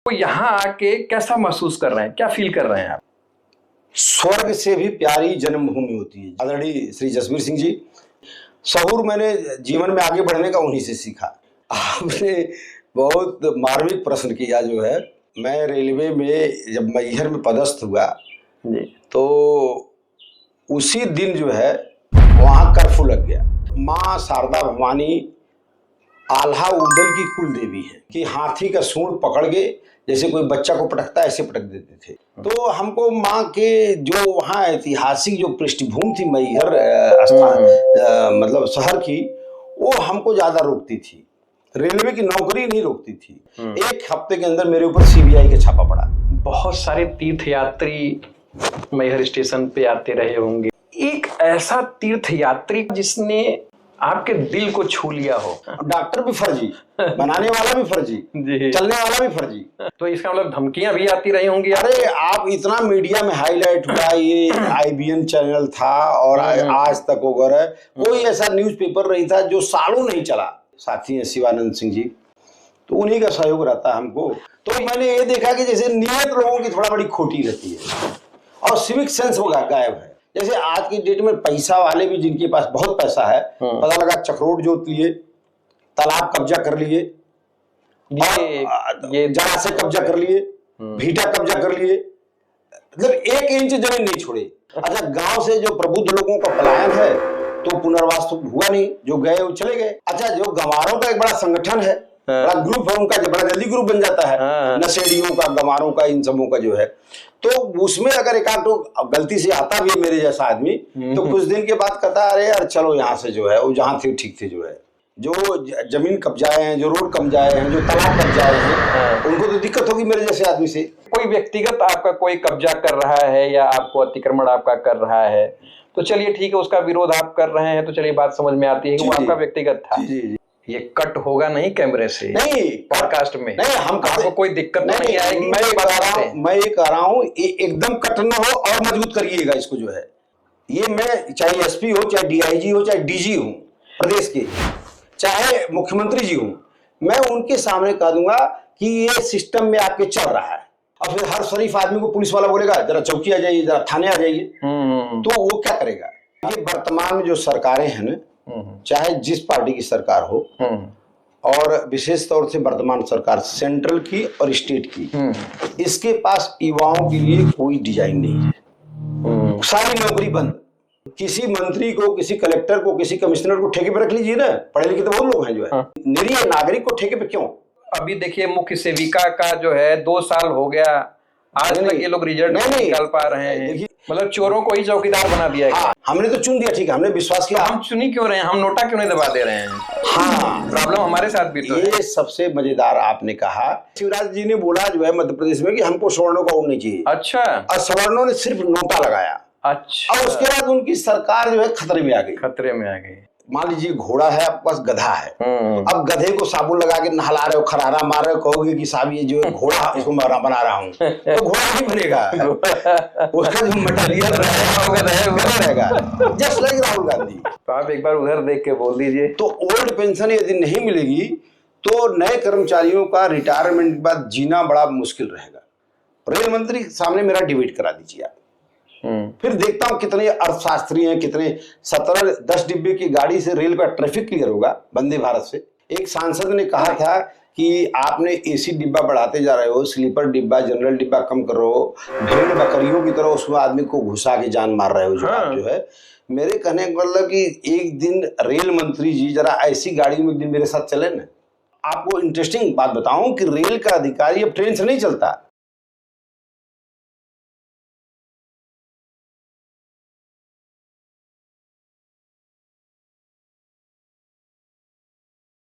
तो यहाँ आके कैसा महसूस कर रहे हैं, क्या फील कर रहे हैं आप? स्वर्ग से भी प्यारी जन्मभूमि होती है। आदरणीय श्री जसबीर सिंह जी, शहूर मैंने जीवन में आगे बढ़ने का उन्हीं से सीखा। आपने बहुत मार्मिक प्रश्न किया जो है। मैं रेलवे में जब मैहर में पदस्थ हुआ तो उसी दिन जो है वहाँ कर्फ्यू लग गया। माँ शारदा भवानी आल्हा उदल की कुल देवी है कि हाथी का सूंड पकड़ के जैसे कोई बच्चा को पटकता है ऐसे पटक देते थे। तो हमको माँ के जो वहाँ ऐतिहासिक जो पृष्ठभूमि थी मैहर स्थान मतलब शहर की, वो हमको ज्यादा रोकती थी। रेलवे की नौकरी नहीं रोकती थी। एक हफ्ते के अंदर मेरे ऊपर सीबीआई का छापा पड़ा। बहुत सारे तीर्थयात्री मैहर स्टेशन पे आते रहे होंगे। एक ऐसा तीर्थयात्री जिसने आपके दिल को छू लिया हो। डॉक्टर भी फर्जी, बनाने वाला भी फर्जी, चलने वाला भी फर्जी। तो इसका मतलब धमकियां भी आती रही होंगी। अरे आप इतना मीडिया में हाईलाइट हुआ, ये IBN चैनल था और आज तक वगैरह कोई ऐसा न्यूज़पेपर नहीं था जो सालों नहीं चला। साथी हैं शिवानंद सिंह जी, तो उन्हीं का सहयोग रहता है हमको। तो मैंने ये देखा कि जैसे नियत लोगों की थोड़ा बड़ी खोटी रहती है और सिविक सेंस वो गायब है। जैसे आज की डेट में पैसा वाले भी, जिनके पास बहुत पैसा है, पता लगा चक्रोट जोत लिए, तालाब कब्जा कर लिए, ये जरा से कब्जा कर लिए, भीटा कब्जा कर लिए, मतलब 1 इंच जमीन नहीं छोड़े। अच्छा, गांव से जो प्रबुद्ध लोगों का पलायन है तो पुनर्वास तो हुआ नहीं, जो गए वो चले गए। अच्छा, जो गंवारों का एक बड़ा संगठन है, बड़ा ग्रुप है उनका, जो बड़ा जल्दी ग्रुप बन जाता है, नशेड़ियों का, गंवारों का, इन सबों का जो है, तो उसमें अगर एक आध तो गलती से आता भी है मेरे जैसा आदमी, तो कुछ दिन के बाद कहता अरे यार चलो यहाँ से जो है, वो जहाँ थे ठीक थे, जो है जो जमीन कब्जाए हैं, जो रोड कब्जाए हैं, जो तालाब कब्जाए हैं, उनको तो दिक्कत होगी मेरे जैसे आदमी से। कोई व्यक्तिगत आपका कोई कब्जा कर रहा है या आपको अतिक्रमण आपका कर रहा है, तो चलिए ठीक है, उसका विरोध आप कर रहे हैं, तो चलिए बात समझ में आती है कि वो आपका व्यक्तिगत था। जी। ये कट होगा नहीं कैमरे से, नहीं पॉडकास्ट में, नहीं, हम आपको कोई दिक्कत नहीं आएगी। मैं ये कह रहा हूँ एकदम कट न हो और मजबूत करिएगा इसको जो है। ये मैं चाहे SP हो, चाहे DIG हो, चाहे DG हो प्रदेश के, चाहे मुख्यमंत्री जी हो, मैं उनके सामने कह दूंगा कि ये सिस्टम में आपके चल रहा है। और फिर हर शरीफ आदमी को पुलिस वाला बोलेगा जरा चौकी आ जाइए, जरा थाने आ जाइए, तो वो क्या करेगा? ये वर्तमान में जो सरकारें हैं ना, चाहे जिस पार्टी की सरकार हो, और विशेष तौर से वर्तमान सरकार सेंट्रल की और स्टेट की, इसके पास युवाओं के लिए कोई डिजाइन नहीं है। सारी नौकरी बंद। किसी मंत्री को, किसी कलेक्टर को, किसी कमिश्नर को ठेके पे रख लीजिए ना, पढ़े लिखे तो बहुत लोग हैं जो है, निरीह नागरिक को ठेके पे क्यों? अभी देखिए मुख्य सेविका का जो है 2 साल हो गया, आज तक ये लोग रिजल्ट नहीं निकाल पा रहे हैं। मतलब चोरों को ही चौकीदार बना दिया है। हमने तो चुन दिया, ठीक है, हमने विश्वास किया। हम चुनी क्यों रहे हैं? हम नोटा क्यों नहीं दबा दे रहे हैं? हाँ, प्रॉब्लम हमारे साथ भी तो ये सबसे मजेदार आपने कहा। शिवराज जी ने बोला जो है मध्य प्रदेश में कि हमको सवर्णों का वोट नहीं चाहिए। अच्छा। और सवर्णों ने सिर्फ नोटा लगाया। अच्छा। और उसके बाद उनकी सरकार जो है खतरे में आ गई। खतरे में आ गई। मान लीजिए घोड़ा है, आपके पास गधा है, अब गधे को साबुन लगा के नहला रहे हो, खरारा मार रहे हो, कहोगे कि साहब ये जो है घोड़ा इसको बना रहा हूँ, तो घोड़ा नहीं बनेगा। उसका जो मटेरियल रहेगा, जस्ट लाइक राहुल गांधी। तो आप एक बार उधर देख के बोल दीजिए। तो ओल्ड पेंशन यदि नहीं मिलेगी तो नए कर्मचारियों का रिटायरमेंट के बाद जीना बड़ा मुश्किल रहेगा। रेल मंत्री के सामने मेरा डिबेट करा दीजिए आप, फिर देखता हूं कितने अर्थशास्त्री हैं, कितने 17-10 डिब्बे की गाड़ी से रेल का ट्रैफिक क्लियर होगा वंदे भारत से। एक सांसद ने कहा था कि आपने AC डिब्बा बढ़ाते जा रहे हो, स्लीपर डिब्बा, जनरल डिब्बा कम करो, भेड़ बकरियों की तरह उसमें आदमी को घुसा के जान मार रहे हो जो आप जो है। मेरे कहने का मतलब कि एक दिन रेल मंत्री जी जरा ऐसी गाड़ी में एक दिन मेरे साथ चले ना। आपको इंटरेस्टिंग बात बताऊं कि रेल का अधिकारी अब ट्रेन से नहीं चलता,